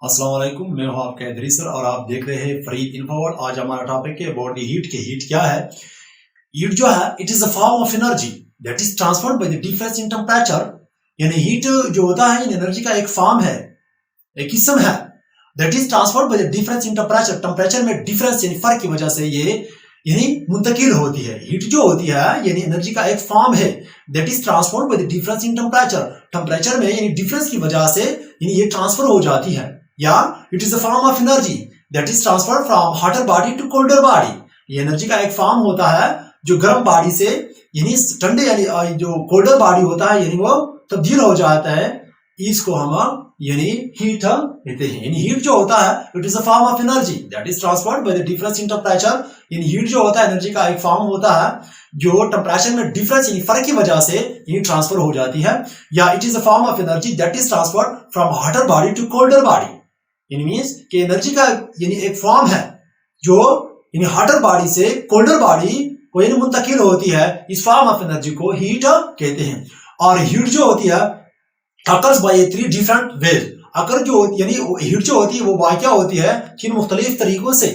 अस्सलाम वालेकुम, मैं हूं आपका इदरीस सर और आप देख रहे हैं फरीद इन्फोवर्ड। आज हमारा टॉपिक है अबाउट द हीट के हीट क्या है। हीट जो है it is a form of energy that is transferred by the difference in temperature. यानी हीट जो होता है इन एनर्जी का एक फॉर्म है, एक किस्म है that is transferred by the difference in temperature. Temperature में डिफरेंस यानी फर्क की वजह से ये यानी मुंतकिल होती है। हीट जो होती है यानी एनर्जी का एक फॉर्म है that is transferred by the difference in temperature. Temperature में यानी डिफरेंस की वजह से यानी ये ट्रांसफर हो जाती है, या it is a form of energy that is transferred from hotter body to colder body. ये एनर्जी का एक फॉर्म होता है जो गर्म बॉडी से यानी ठंडे यानी जो कोल्डर बॉडी होता है यानी वो तब्दील हो जाता है। इसको हम यानी हीट कहते हैं। यानी हीट जो होता है it is a form of energy that is transferred by the difference in temperature. यानी हीट जो होता है एनर्जी का एक फॉर्म होता है जो टेम्परेचर में डिफरेंस यानी फर्क की वजह से यानी ट्रांसफर हो जाती है, या it is a form of energy that is transferred from hotter body to colder body. यानी मींस कि एनर्जी का यानी एक फॉर्म है जो यानी हॉटर बॉडी से कोल्डर बॉडी को यानी मुंतकिल होती है। इस फॉर्म ऑफ एनर्जी को हीट कहते हैं। और हीट जो होती है occurs by three different ways। अकर जो यानी हीट जो होती है वो वाक़या होती है तीन मुख्तलिफ तरीकों से।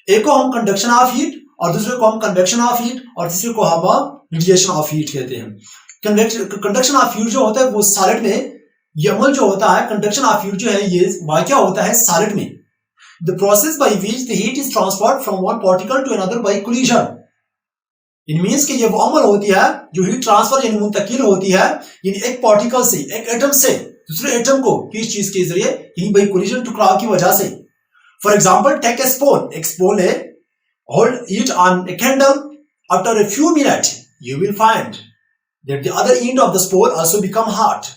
एक को हम कंडक्शन ऑफ हीट, और दूसरे को हम कन्वेक्शन ऑफ हीट, और तीसरे को हम रेडिएशन ऑफ हीट कहते हैं। कंडक्शन ऑफ हीट जो होता है वो सॉलिड में ये अमल जो होता है, कंडक्शन ऑफ हीट जो है ये वाक़या होता है सॉलिड में। The process by which the heat is transferred from one particle to another by collision. इन मींस कि ये वो अमल होती है जो हीट ट्रांसफर यानी मुंतकिल होती है यानी एक पार्टिकल से, एक एटम से दूसरे एटम को, किस चीज के जरिए, यानी बाय कोलिजन टकराव की वजह से। For example take a spoon. एक स्पून है, hold it on a candle, after a few minutes you will find that the other end of the spoon also become hot.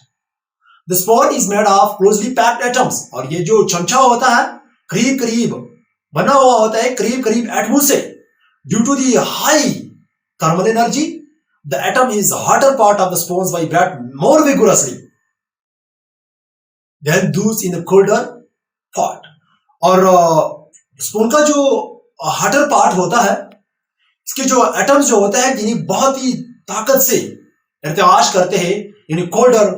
The spoon is made of closely packed atoms. और ये जो चमचा होता है करीब करीब बना हुआ होता है, करीब करीब एटमों से। Due to the high thermal energy, the atom is hotter part of the spoons vibrate more vigorously than those in the colder part। और स्पून का जो hotter part होता है इसके जो एटम्स जो होते हैं यानी बहुत ही ताकत से इर्तिआश करते हैं यानी कोल्डर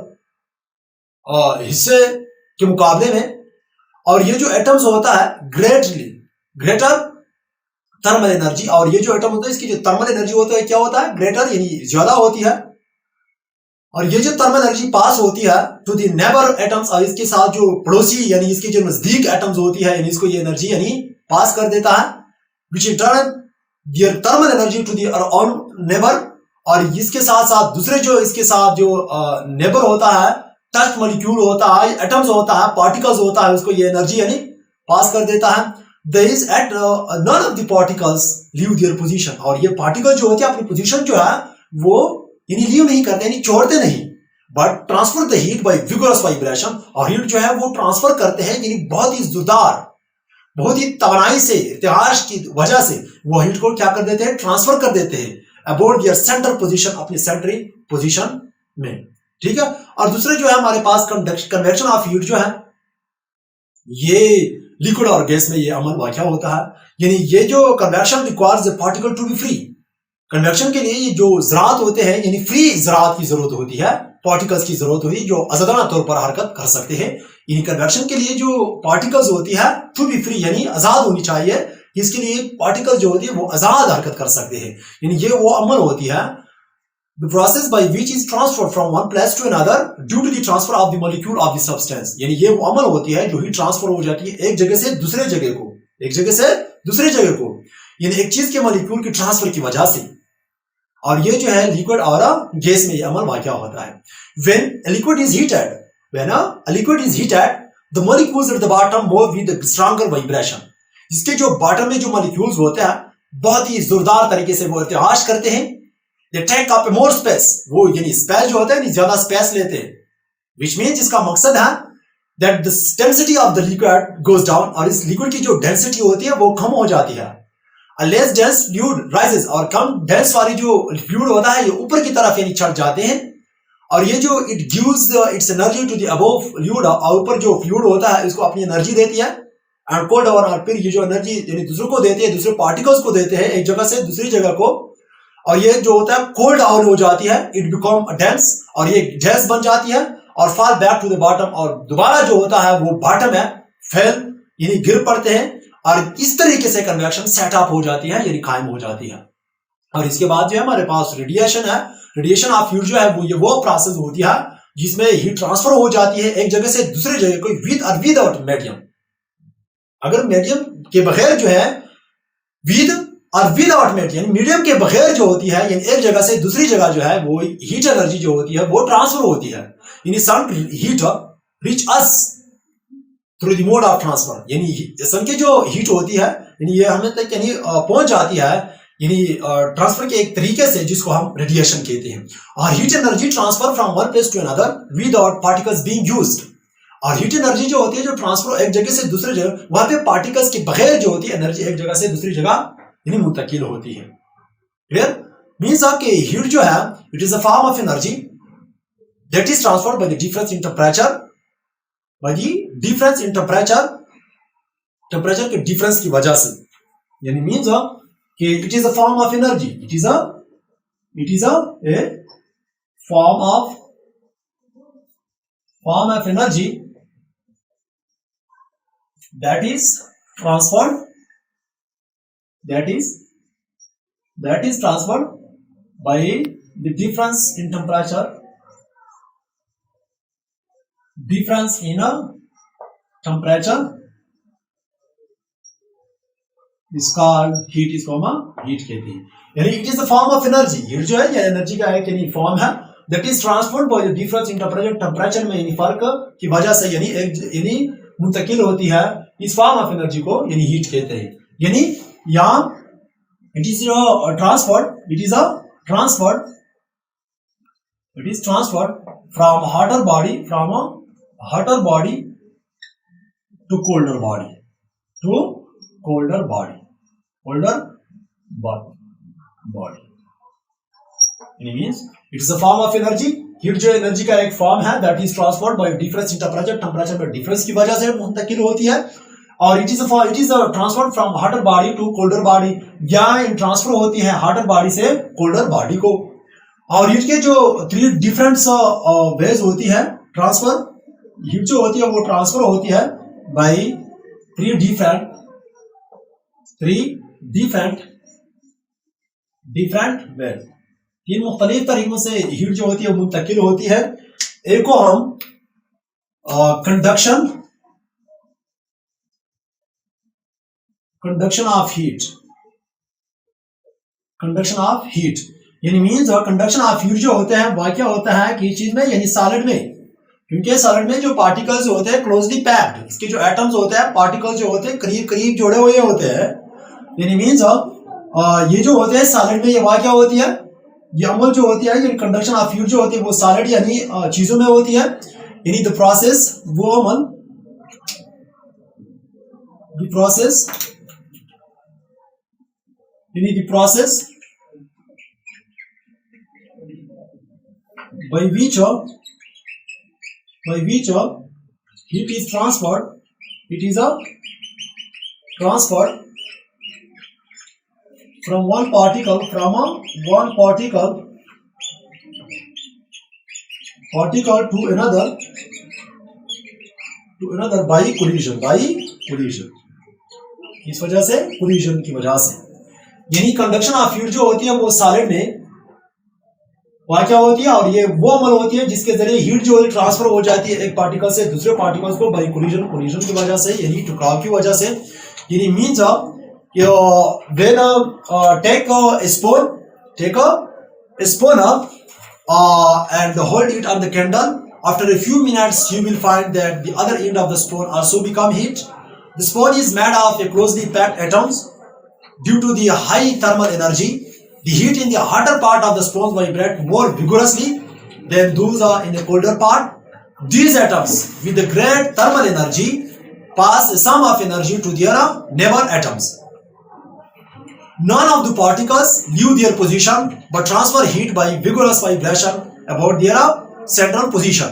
हिस्से के मुकाबले में। और ये जो एटम्स होता है ग्रेटर थर्मल एनर्जी, और ये जो एटम होता है इसकी जो थर्मल एनर्जी होता है क्या होता है, ग्रेटर यानी ज्यादा होती है। और ये जो थर्मल एनर्जी पास होती है टू द नेबर एटम्स, और इसके साथ जो पड़ोसी यानी इसके जो नजदीक एटम्स होती है यानी इसको ये एनर्जी यानी पास कर देता है, which in turn their thermal energy to their own neighbour. और इसके साथ साथ दूसरे जो इसके साथ जो नेबर होता है, टच मॉलिक्यूल होता है, एटम्स होता है, पार्टिकल्स होता है, उसको ये एनर्जी यानी पास कर देता है। There is at none of the particles leave their position। और ये पार्टिकल जो होते हैं अपनी पोजीशन जो है वो यानी लीव नहीं करते यानी छोड़ते नहीं, but transfer the heat bye vigorous vibration. और हीट जो है वो ट्रांसफर करते हैं यानी बहुत ही जोरदार, बहुत ही तवानाई से, इर्तिआश की वजह से वो हीट को क्या कर देते हैं, ट्रांसफर कर देते हैं अबाउट देयर सेंट्रल पोजीशन, अपनी सेंट्री पोजीशन में। ठीक है। और दूसरे जो है हमारे पास कन्वेक्शन ऑफ हीट जो है ये लिक्विड और गैस में ये अमल वाक़या होता है। यानी ये जो convection requires the particle to be free. Convection के लिए ये जो ज़रात होते हैं यानी फ्री ज़रात की जरूरत होती है, पार्टिकल्स की जरूरत होती है जो आजादाना तौर पर हरकत कर सकते हैं। यानी कन्वेक्शन के लिए जो पार्टिकल्स होती है टू बी फ्री यानी आजाद होनी चाहिए, इसके लिए पार्टिकल्स जो होती है वो आजाद हरकत कर सकते हैं। यानी ये वो अमल होती है the process by which is transferred from one place to another due to the transfer of the molecule of the substance। यानी ये वो अमल होती है जो ही ट्रांसफर हो जाती है एक जगह से दूसरे जगह को, एक जगह से दूसरे जगह को, यानी एक चीज के मॉलिक्यूल की ट्रांसफर की वजह से। और ये जो है लिक्विड और गैस में ये अमल वाक़या होता है। when a liquid is heated the molecules at the bottom move with a stronger vibration। जिसके जो बॉटम में जो मॉलिक्यूल्स होते हैं बहुत ही जोरदार तरीके से वो इर्तिआश करते हैं। They take up more space। वो यानी स्पेस जो होता है ज्यादा स्पेस लेते हैं, which means इसका मकसद है that the density of the liquid goes down। और इस लिक्विड की जो डेंसिटी होती है वो कम हो जाती है। A less dense fluid rises। और कम डेंस वाली जो फ्लूइड होता है ये ऊपर की तरफ यानी चढ़ जाते हैं। और ये जो it gives its energy to the above fluid, और ऊपर जो फ्लूइड होता है इसको अपनी एनर्जी देती है। एंड कोल्ड और फिर ये जो एनर्जी यानी दूसरों को देते हैं, दूसरे पार्टिकल्स को देते हैं एक जगह से दूसरी जगह को। और ये जो होता है कोल्ड डाउन हो जाती है, इट बिकम डेंस, और ये गैस बन जाती है। और fall back to the bottom, और दोबारा जो होता है वो बॉटम में फेल यानी गिर पड़ते हैं, और इस तरीके से कन्वेक्शन सेटअप हो जाती है यानी कायम हो जाती है। और इसके बाद जो है हमारे पास रेडिएशन है। रेडिएशन ऑफ हीट जो है वो प्रोसेस होती है जिसमें हीट ट्रांसफर हो जाती है एक जगह से दूसरी जगह को विद और विदाउट मीडियम। अगर मीडियम के बगैर जो है विद और विदाउट मीडियम के बगैर जो होती है यानी एक जगह से दूसरी जगह जो है वो हीट एनर्जी जो होती है वो ट्रांसफर होती है, यानी sun heat reach us through the mode of transfer, यानी सन की जो हीट होती है यानी ये हमें तक यानी पहुंच जाती है यानी ट्रांसफर के एक तरीके से जिसको हम रेडिएशन कहते हैं। और heat energy transfer from one place to another without particles being used, और हीट एनर्जी जो होती है जो ट्रांसफर एक जगह से दूसरी जगह वहां पे पार्टिकल्स के बगैर जो होती है एनर्जी एक जगह से दूसरी जगह यानी मुंतकिल होती है। क्लियर मींस आपके हीट जो है it is a form of energy that is transferred by the difference in temperature, by the difference in temperature के डिफरेंस की वजह से, यानी मींस कि it is a form of energy, it is a form of energy that is transferred by the difference in temperature is called heat, इसको हम heat कहते हैं। यानी it is the form of energy, heat जो है ये energy का एक यानी फॉर्म है that is transferred by the difference in temperature में यानी फर्क की वजह से यानी मुंतकिल होती है, इस फॉर्म ऑफ एनर्जी को यानी हीट कहते हैं। यानी यहाँ it is transferred from hotter body to colder body means it is a form of energy. Heat जो एनर्जी का एक फॉर्म है that is transferred by difference in temperature में डिफरेंस की वजह से मुंतकिल होती है, और it is transferred from hotter body to colder body, या ट्रांसफर होती है हॉटर बॉडी से कोल्डर बॉडी को। और हीट के जो 3 डिफरेंट वेज होती है ट्रांसफर, हीट जो होती है वो ट्रांसफर होती है बाय 3 डिफरेंट वेज। 3 मुख्तलिफ तरीकों से हीट जो होती है वो मुंतकिल होती है। एक को हम कंडक्शन ऑफ हीट यानी मींस कंडक्शन ऑफ हीट जो होते हैं वह क्या होता है कि चीज में यानी सॉलिड में, क्योंकि सॉलिड में जो पार्टिकल्स होते हैं क्लोजली पैक्ड, इसके जो एटम्स होते हैं पार्टिकल्स जो होते हैं करीब करीब जुड़े हुए होते हैं, यानी मींस ये जो होते हैं सॉलिड में ये वह क्या होती है, ये अमल जो होती है ये कंडक्शन ऑफ हीट जो होती है वो सॉलिड यानी चीजों में होती है, यानी द प्रोसेस वो अमल the process by which heat is transferred, it is transferred from one particle to another by collision, इस वजह से collision की वजह से, यानी कंडक्शन ऑफ हीट जो होती है वो सॉलिड में वह क्या होती है, और ये वो अमल होती है जिसके जरिए हीट जो है ट्रांसफर हो जाती है एक पार्टिकल से दूसरे पार्टिकल्स को बाय कोलिजन की वजह से, यानी टकराव की वजह से। यानी means when take a spoon and hold it on the candle, after a few minutes you will find that the other end of the spoon also become heat. The spoon is made of a closely packed atoms. Due to the high thermal energy, the heat in the hotter part of the spoon vibrate more vigorously than those in the colder part. These atoms with the great thermal energy pass a sum of energy to their neighbor atoms. None of the particles leave their position but transfer heat by vigorous vibration about their central position.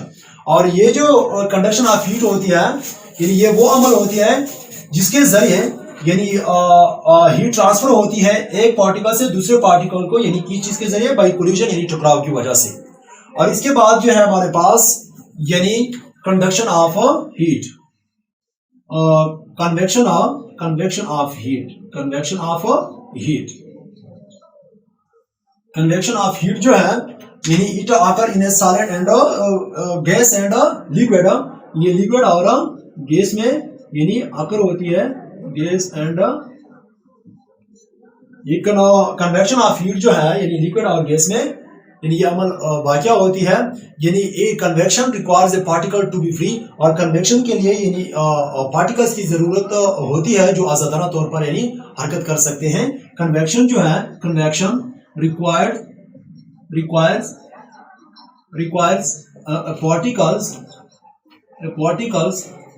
और ये जो conduction of heat होती है यानी ये वो अमल होती है जिसके जरिए यानी हीट ट्रांसफर होती है एक पार्टिकल से दूसरे पार्टिकल को, यानी किस चीज के जरिए, बाय कोलिजन यानी टकराव की वजह से। और इसके बाद जो है हमारे पास यानी conduction of heat, convection of heat जो है यानी it occur in a solid and gas and liquid, ये लिक्विड और गैस में यानी आकर होती है गैस एंड ये कन्वेक्शन ऑफ हीट जो है यानी लिक्विड और गैस में यानी ये अमल वाक़या होती है। यानी a convection requires a particle to be free, और कन्वेक्शन के लिए यानी पार्टिकल्स की जरूरत होती है जो आजादाना तौर पर यानी हरकत कर सकते हैं। कन्वेक्शन जो है convection requires particles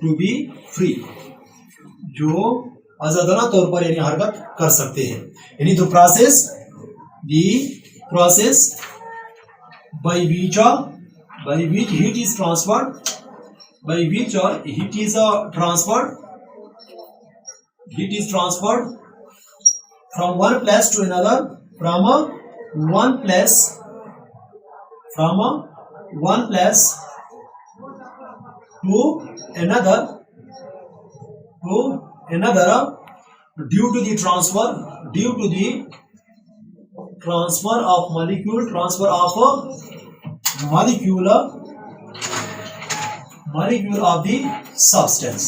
to be free, जो आजादाना तौर पर यानी हरकत कर सकते हैं। यानी the process by which heat is transferred from one place to another, from one place to another due to the transfer of molecule of the substance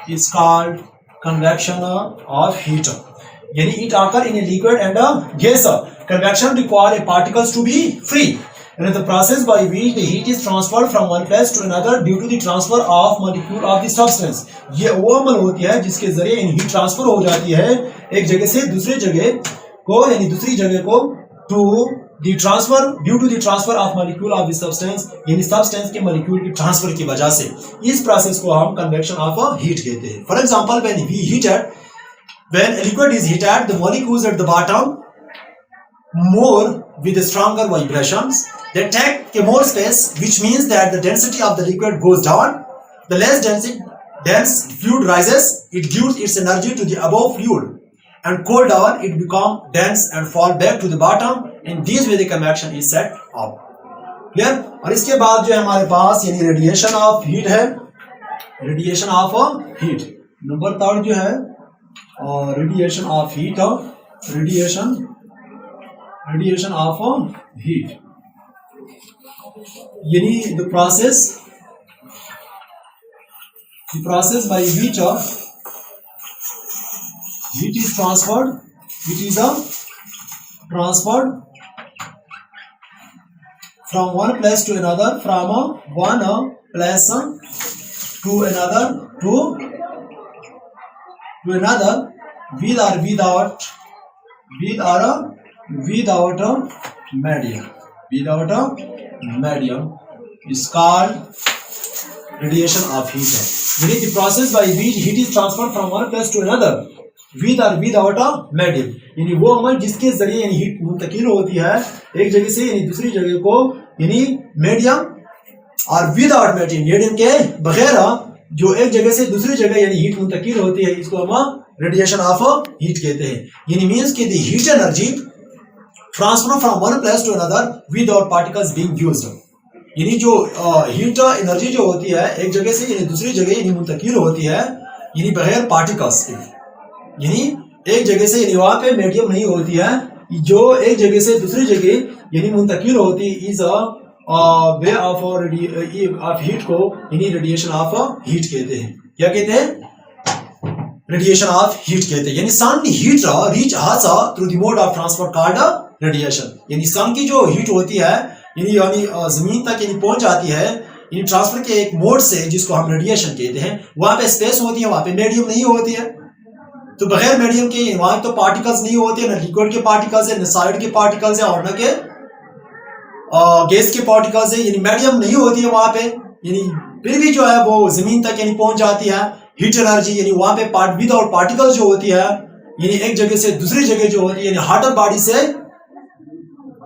is called convection of heat. यानी it occur in a liquid and a gas. Convection require particles to be free. And the process by which the heat is transferred from one place to another due to the transfer of molecule of the substance. ये वो अमल होती है जिसके जरिए heat transfer हो जाती है एक जगह से दूसरे जगह को, यानी दूसरी जगह को due to the transfer of molecule of the substance, यानी सब्सटेंस के मॉलिक्यूल की ट्रांसफर की वजह से। इस प्रोसेस को हम कन्वेक्शन ऑफ हीट कहते हैं। For example when a liquid is heated, the molecules at the bottom more with stronger vibrations, they take more space, which means that the density of the liquid goes down. The less dense fluid rises, it gives its energy to the above fluid, and cool down it becomes dense and fall back to the bottom. In this way the convection is set off. Clear? और इसके बाद जो है हमारे पास यानी radiation of heat है, radiation of heat number 3 जो है radiation of heat, radiation of heat यानी the process by which heat is transferred from one place to another, with or without a medium is called radiation of heat. Meaning the process by which heat is transferred from one place to another with or without a medium, यानी वो अमल जिसके जरिए यानी heat मुंतकिल होती है एक जगह से यानी दूसरी जगह को, यानी मीडियम और विदाउट मीडियम के बगैर जो एक जगह से दूसरी जगह यानी हीट मुंतकिल होती है, इसको हम रेडिएशन ऑफ हीट कहते हैं। यानी मींस कि the heat energy transfer from one place to another without particles being used, यानी जो हीट एनर्जी जो होती है एक जगह से यानी दूसरी जगह यानी मुंतकिल होती है यानी बगैर पार्टिकल्स के, यानी एक जगह से यानी वहां पे मीडियम नहीं होती है, जो एक जगह से दूसरी जगह यानी मुंतकिल होती इज वे ऑफ हीट को यानी रेडिएशन ऑफ हीट कहते हैं। क्या कहते हैं? रेडिएशन ऑफ हीट कहते हैं। यानी sun heat reach us through the mode of transfer called radiation, यानी सन की जो हीट होती है यानी जमीन तक यानी पहुंच जाती है यानी ट्रांसफर के एक मोड से, जिसको हम रेडिएशन कहते हैं। वहां पे स्पेस होती है, वहां पे मीडियम नहीं होती है, तो बगैर मीडियम के वहां तो पार्टिकल्स नहीं होते, ना लिक्विड के पार्टिकल्स है, ना सॉलिड के पार्टिकल्स है, और न के गैस के पार्टिकल्स है, यानी मीडियम नहीं होती है वहां पे, यानी फिर भी जो है वो जमीन तक यानी पहुंच जाती है हीट एनर्जी, यानी वहां पे विदाउट पार्टिकल्स जो होती है यानी एक जगह से दूसरी जगह जो होती है यानी हॉटर बॉडी से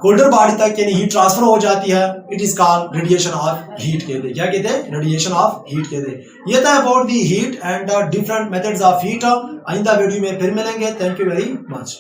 कोल्डर बॉडी तक यानी हीट ट्रांसफर हो जाती है। It is called radiation of heat कहते हैं। क्या कहते हैं? रेडिएशन ऑफ हीट कहते हैं। ये था about the heat and different methods of heat. आइंदा वीडियो में फिर मिलेंगे। Thank you very much.